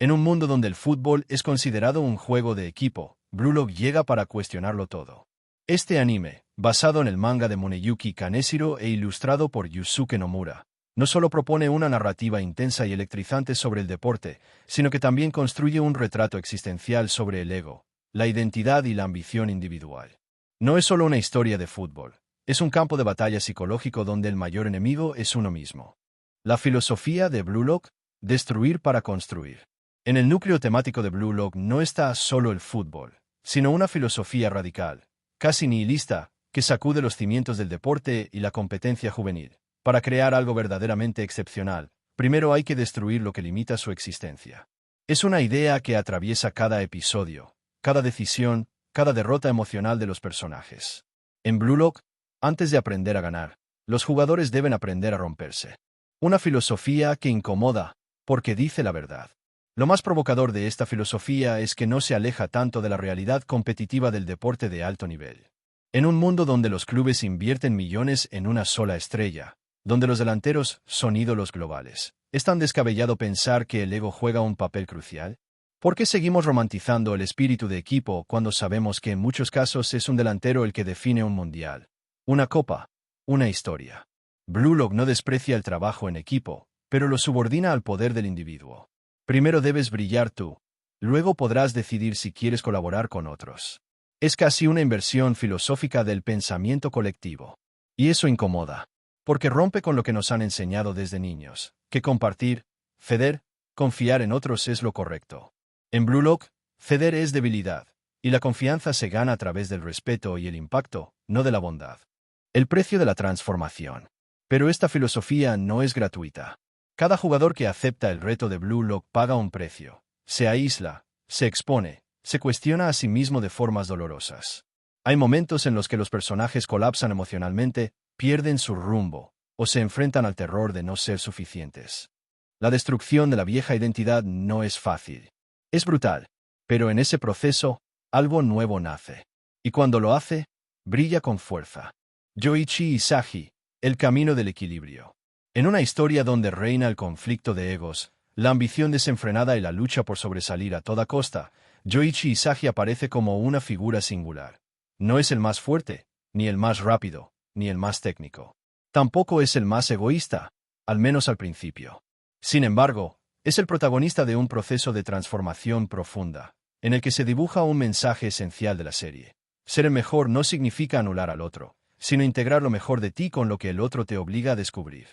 En un mundo donde el fútbol es considerado un juego de equipo, Blue Lock llega para cuestionarlo todo. Este anime, basado en el manga de Muneyuki Kaneshiro e ilustrado por Yusuke Nomura, no solo propone una narrativa intensa y electrizante sobre el deporte, sino que también construye un retrato existencial sobre el ego, la identidad y la ambición individual. No es solo una historia de fútbol, es un campo de batalla psicológico donde el mayor enemigo es uno mismo. La filosofía de Blue Lock: destruir para construir. En el núcleo temático de Blue Lock no está solo el fútbol, sino una filosofía radical, casi nihilista, que sacude los cimientos del deporte y la competencia juvenil. Para crear algo verdaderamente excepcional, primero hay que destruir lo que limita su existencia. Es una idea que atraviesa cada episodio, cada decisión, cada derrota emocional de los personajes. En Blue Lock, antes de aprender a ganar, los jugadores deben aprender a romperse. Una filosofía que incomoda, porque dice la verdad. Lo más provocador de esta filosofía es que no se aleja tanto de la realidad competitiva del deporte de alto nivel. En un mundo donde los clubes invierten millones en una sola estrella, donde los delanteros son ídolos globales, ¿es tan descabellado pensar que el ego juega un papel crucial? ¿Por qué seguimos romantizando el espíritu de equipo cuando sabemos que en muchos casos es un delantero el que define un mundial, una copa, una historia? Blue Lock no desprecia el trabajo en equipo, pero lo subordina al poder del individuo. Primero debes brillar tú, luego podrás decidir si quieres colaborar con otros. Es casi una inversión filosófica del pensamiento colectivo. Y eso incomoda, porque rompe con lo que nos han enseñado desde niños, que compartir, ceder, confiar en otros es lo correcto. En Blue Lock, ceder es debilidad, y la confianza se gana a través del respeto y el impacto, no de la bondad. El precio de la transformación. Pero esta filosofía no es gratuita. Cada jugador que acepta el reto de Blue Lock paga un precio. Se aísla, se expone, se cuestiona a sí mismo de formas dolorosas. Hay momentos en los que los personajes colapsan emocionalmente, pierden su rumbo, o se enfrentan al terror de no ser suficientes. La destrucción de la vieja identidad no es fácil. Es brutal, pero en ese proceso, algo nuevo nace. Y cuando lo hace, brilla con fuerza. Yoichi Isagi, el camino del equilibrio. En una historia donde reina el conflicto de egos, la ambición desenfrenada y la lucha por sobresalir a toda costa, Yoichi Isagi aparece como una figura singular. No es el más fuerte, ni el más rápido, ni el más técnico. Tampoco es el más egoísta, al menos al principio. Sin embargo, es el protagonista de un proceso de transformación profunda, en el que se dibuja un mensaje esencial de la serie. Ser el mejor no significa anular al otro, sino integrar lo mejor de ti con lo que el otro te obliga a descubrir.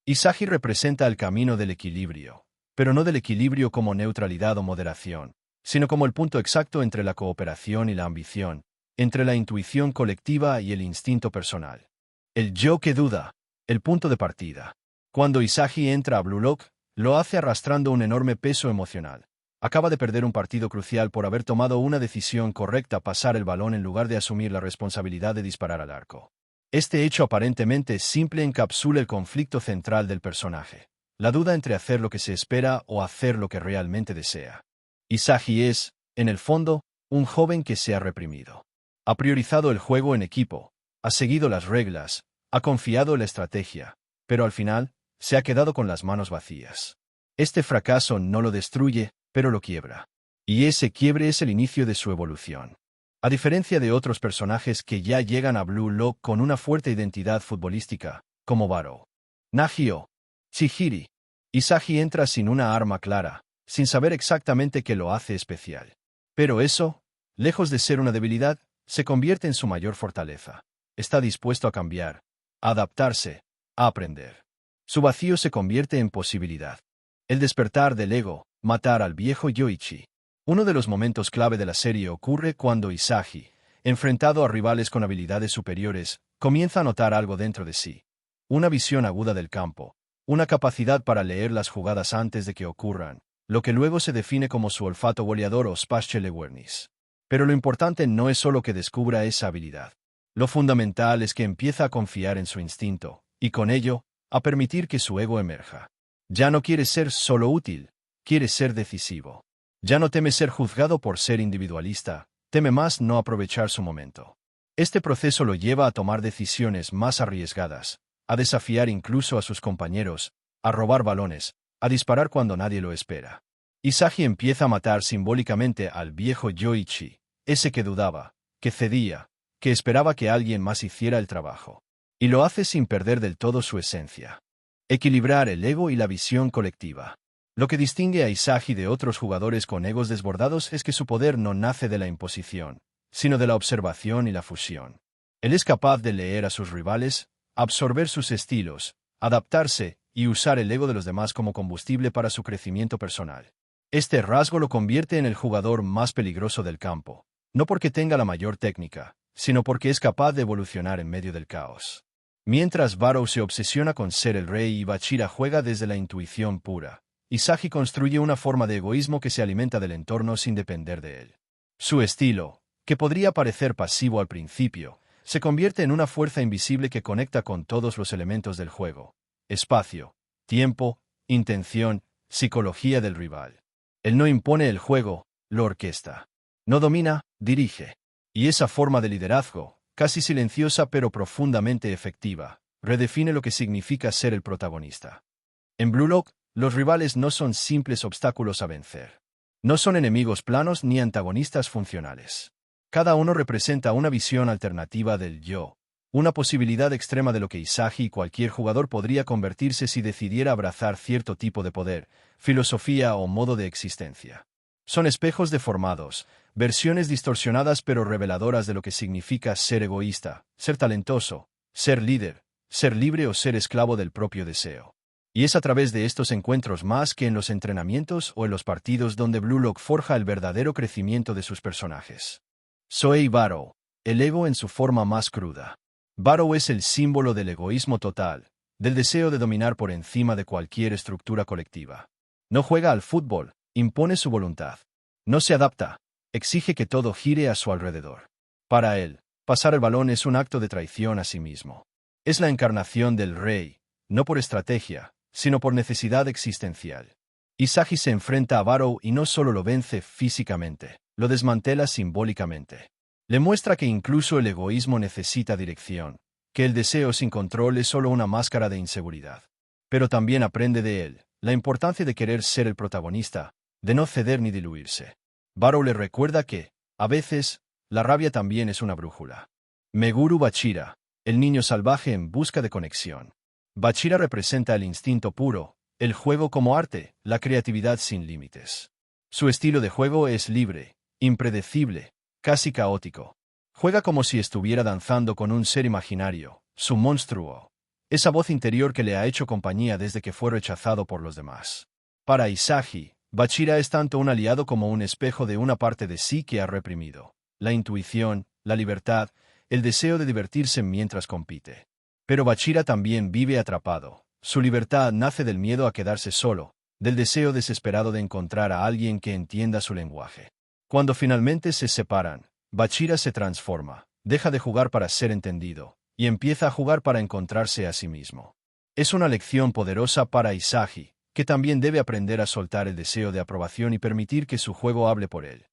Isagi representa el camino del equilibrio, pero no del equilibrio como neutralidad o moderación, sino como el punto exacto entre la cooperación y la ambición, entre la intuición colectiva y el instinto personal. El yo que duda, el punto de partida. Cuando Isagi entra a Blue Lock, lo hace arrastrando un enorme peso emocional. Acaba de perder un partido crucial por haber tomado una decisión correcta: pasar el balón en lugar de asumir la responsabilidad de disparar al arco. Este hecho aparentemente simple encapsula el conflicto central del personaje, la duda entre hacer lo que se espera o hacer lo que realmente desea. Isagi es, en el fondo, un joven que se ha reprimido. Ha priorizado el juego en equipo, ha seguido las reglas, ha confiado en la estrategia, pero al final, se ha quedado con las manos vacías. Este fracaso no lo destruye, pero lo quiebra. Y ese quiebre es el inicio de su evolución. A diferencia de otros personajes que ya llegan a Blue Lock con una fuerte identidad futbolística, como Barou, Nagio, Chihiri, Isagi entra sin una arma clara, sin saber exactamente qué lo hace especial. Pero eso, lejos de ser una debilidad, se convierte en su mayor fortaleza. Está dispuesto a cambiar, a adaptarse, a aprender. Su vacío se convierte en posibilidad. El despertar del ego, matar al viejo Yoichi. Uno de los momentos clave de la serie ocurre cuando Isagi, enfrentado a rivales con habilidades superiores, comienza a notar algo dentro de sí. Una visión aguda del campo, una capacidad para leer las jugadas antes de que ocurran, lo que luego se define como su olfato goleador o Spatial Awareness. Pero lo importante no es solo que descubra esa habilidad. Lo fundamental es que empieza a confiar en su instinto, y con ello, a permitir que su ego emerja. Ya no quiere ser solo útil, quiere ser decisivo. Ya no teme ser juzgado por ser individualista, teme más no aprovechar su momento. Este proceso lo lleva a tomar decisiones más arriesgadas, a desafiar incluso a sus compañeros, a robar balones, a disparar cuando nadie lo espera. Isagi empieza a matar simbólicamente al viejo Yoichi, ese que dudaba, que cedía, que esperaba que alguien más hiciera el trabajo. Y lo hace sin perder del todo su esencia. Equilibrar el ego y la visión colectiva. Lo que distingue a Isagi de otros jugadores con egos desbordados es que su poder no nace de la imposición, sino de la observación y la fusión. Él es capaz de leer a sus rivales, absorber sus estilos, adaptarse y usar el ego de los demás como combustible para su crecimiento personal. Este rasgo lo convierte en el jugador más peligroso del campo, no porque tenga la mayor técnica, sino porque es capaz de evolucionar en medio del caos. Mientras Barou se obsesiona con ser el rey y Bachira juega desde la intuición pura, Isagi construye una forma de egoísmo que se alimenta del entorno sin depender de él. Su estilo, que podría parecer pasivo al principio, se convierte en una fuerza invisible que conecta con todos los elementos del juego: espacio, tiempo, intención, psicología del rival. Él no impone el juego, lo orquesta. No domina, dirige. Y esa forma de liderazgo, casi silenciosa pero profundamente efectiva, redefine lo que significa ser el protagonista. En Blue Lock, los rivales no son simples obstáculos a vencer. No son enemigos planos ni antagonistas funcionales. Cada uno representa una visión alternativa del yo, una posibilidad extrema de lo que Isagi y cualquier jugador podría convertirse si decidiera abrazar cierto tipo de poder, filosofía o modo de existencia. Son espejos deformados, versiones distorsionadas pero reveladoras de lo que significa ser egoísta, ser talentoso, ser líder, ser libre o ser esclavo del propio deseo. Y es a través de estos encuentros más que en los entrenamientos o en los partidos donde Blue Lock forja el verdadero crecimiento de sus personajes. Soei Barou, el ego en su forma más cruda. Barou es el símbolo del egoísmo total, del deseo de dominar por encima de cualquier estructura colectiva. No juega al fútbol, impone su voluntad. No se adapta, exige que todo gire a su alrededor. Para él, pasar el balón es un acto de traición a sí mismo. Es la encarnación del rey, no por estrategia, sino por necesidad existencial. Isagi se enfrenta a Barou y no solo lo vence físicamente, lo desmantela simbólicamente. Le muestra que incluso el egoísmo necesita dirección, que el deseo sin control es solo una máscara de inseguridad. Pero también aprende de él la importancia de querer ser el protagonista, de no ceder ni diluirse. Barou le recuerda que, a veces, la rabia también es una brújula. Meguru Bachira, el niño salvaje en busca de conexión. Bachira representa el instinto puro, el juego como arte, la creatividad sin límites. Su estilo de juego es libre, impredecible, casi caótico. Juega como si estuviera danzando con un ser imaginario, su monstruo. Esa voz interior que le ha hecho compañía desde que fue rechazado por los demás. Para Isagi, Bachira es tanto un aliado como un espejo de una parte de sí que ha reprimido: la intuición, la libertad, el deseo de divertirse mientras compite. Pero Bachira también vive atrapado. Su libertad nace del miedo a quedarse solo, del deseo desesperado de encontrar a alguien que entienda su lenguaje. Cuando finalmente se separan, Bachira se transforma, deja de jugar para ser entendido, y empieza a jugar para encontrarse a sí mismo. Es una lección poderosa para Isagi, que también debe aprender a soltar el deseo de aprobación y permitir que su juego hable por él.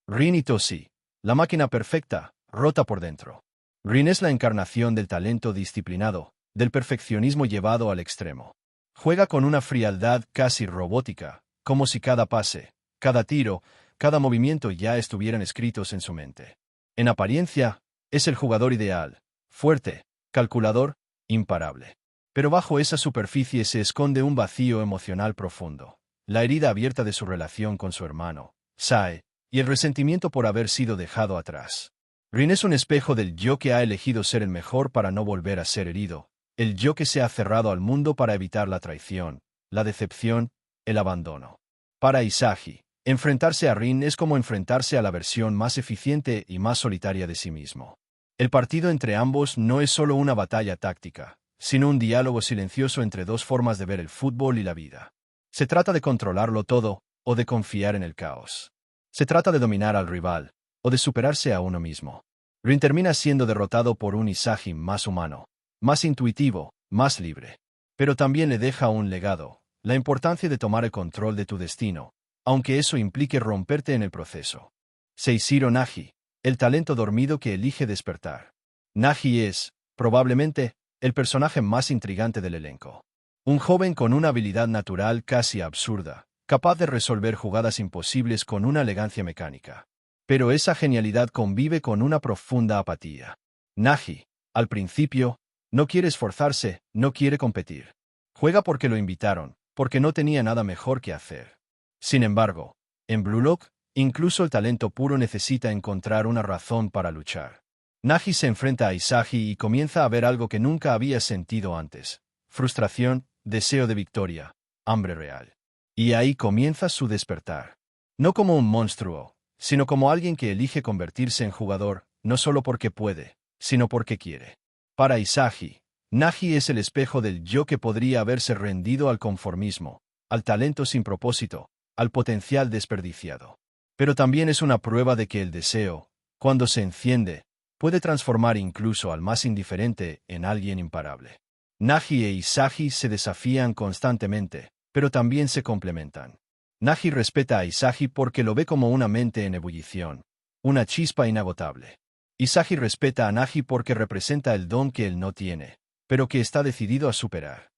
Rin Itoshi, la máquina perfecta, rota por dentro. Rin es la encarnación del talento disciplinado, del perfeccionismo llevado al extremo. Juega con una frialdad casi robótica, como si cada pase, cada tiro, cada movimiento ya estuvieran escritos en su mente. En apariencia, es el jugador ideal, fuerte, calculador, imparable. Pero bajo esa superficie se esconde un vacío emocional profundo, la herida abierta de su relación con su hermano, Sae, y el resentimiento por haber sido dejado atrás. Rin es un espejo del yo que ha elegido ser el mejor para no volver a ser herido, el yo que se ha cerrado al mundo para evitar la traición, la decepción, el abandono. Para Isagi, enfrentarse a Rin es como enfrentarse a la versión más eficiente y más solitaria de sí mismo. El partido entre ambos no es solo una batalla táctica, sino un diálogo silencioso entre dos formas de ver el fútbol y la vida. Se trata de controlarlo todo, o de confiar en el caos. Se trata de dominar al rival, o de superarse a uno mismo. Rin termina siendo derrotado por un Isagi más humano, más intuitivo, más libre. Pero también le deja un legado: la importancia de tomar el control de tu destino, aunque eso implique romperte en el proceso. Seishiro Nagi, el talento dormido que elige despertar. Nagi es, probablemente, el personaje más intrigante del elenco. Un joven con una habilidad natural casi absurda, capaz de resolver jugadas imposibles con una elegancia mecánica. Pero esa genialidad convive con una profunda apatía. Nagi, al principio, no quiere esforzarse, no quiere competir. Juega porque lo invitaron, porque no tenía nada mejor que hacer. Sin embargo, en Blue Lock, incluso el talento puro necesita encontrar una razón para luchar. Nagi se enfrenta a Isagi y comienza a ver algo que nunca había sentido antes: frustración, deseo de victoria, hambre real. Y ahí comienza su despertar. No como un monstruo, sino como alguien que elige convertirse en jugador, no solo porque puede, sino porque quiere. Para Isagi, Nagi es el espejo del yo que podría haberse rendido al conformismo, al talento sin propósito, al potencial desperdiciado. Pero también es una prueba de que el deseo, cuando se enciende, puede transformar incluso al más indiferente en alguien imparable. Nagi e Isagi se desafían constantemente, pero también se complementan. Nagi respeta a Isagi porque lo ve como una mente en ebullición, una chispa inagotable. Isagi respeta a Nagi porque representa el don que él no tiene, pero que está decidido a superar.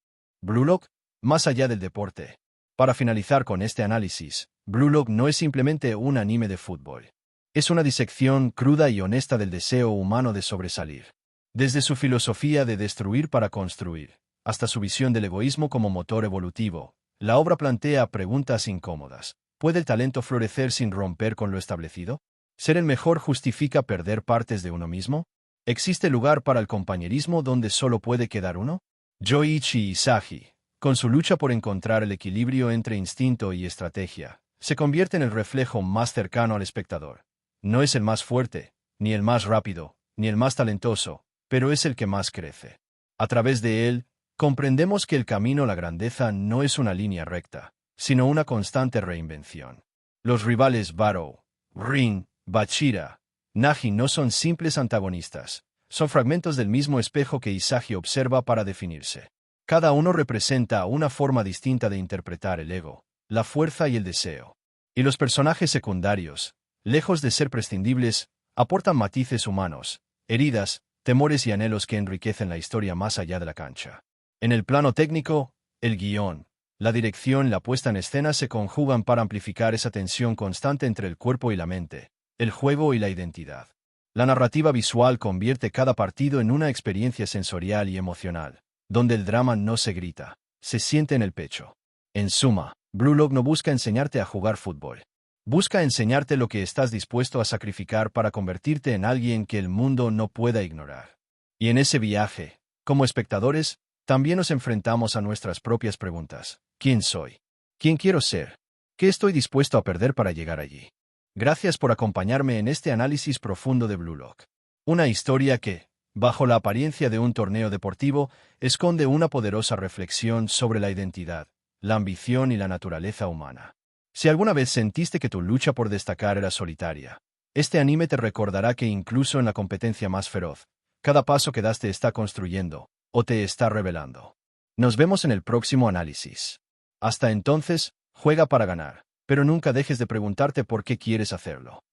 Blue Lock, más allá del deporte. Para finalizar con este análisis, Blue Lock no es simplemente un anime de fútbol. Es una disección cruda y honesta del deseo humano de sobresalir. Desde su filosofía de destruir para construir, hasta su visión del egoísmo como motor evolutivo, la obra plantea preguntas incómodas. ¿Puede el talento florecer sin romper con lo establecido? ¿Ser el mejor justifica perder partes de uno mismo? ¿Existe lugar para el compañerismo donde solo puede quedar uno? Yoichi Isagi, con su lucha por encontrar el equilibrio entre instinto y estrategia, se convierte en el reflejo más cercano al espectador. No es el más fuerte, ni el más rápido, ni el más talentoso, pero es el que más crece. A través de él, comprendemos que el camino a la grandeza no es una línea recta, sino una constante reinvención. Los rivales Barou, Rin, Bachira, Nagi no son simples antagonistas, son fragmentos del mismo espejo que Isagi observa para definirse. Cada uno representa una forma distinta de interpretar el ego, la fuerza y el deseo. Y los personajes secundarios, lejos de ser prescindibles, aportan matices humanos, heridas, temores y anhelos que enriquecen la historia más allá de la cancha. En el plano técnico, el guión, la dirección y la puesta en escena se conjugan para amplificar esa tensión constante entre el cuerpo y la mente, el juego y la identidad. La narrativa visual convierte cada partido en una experiencia sensorial y emocional, donde el drama no se grita, se siente en el pecho. En suma, Blue Lock no busca enseñarte a jugar fútbol. Busca enseñarte lo que estás dispuesto a sacrificar para convertirte en alguien que el mundo no pueda ignorar. Y en ese viaje, como espectadores, también nos enfrentamos a nuestras propias preguntas. ¿Quién soy? ¿Quién quiero ser? ¿Qué estoy dispuesto a perder para llegar allí? Gracias por acompañarme en este análisis profundo de Blue Lock. Una historia que, bajo la apariencia de un torneo deportivo, esconde una poderosa reflexión sobre la identidad, la ambición y la naturaleza humana. Si alguna vez sentiste que tu lucha por destacar era solitaria, este anime te recordará que incluso en la competencia más feroz, cada paso que das te está construyendo, o te está revelando. Nos vemos en el próximo análisis. Hasta entonces, juega para ganar, pero nunca dejes de preguntarte por qué quieres hacerlo.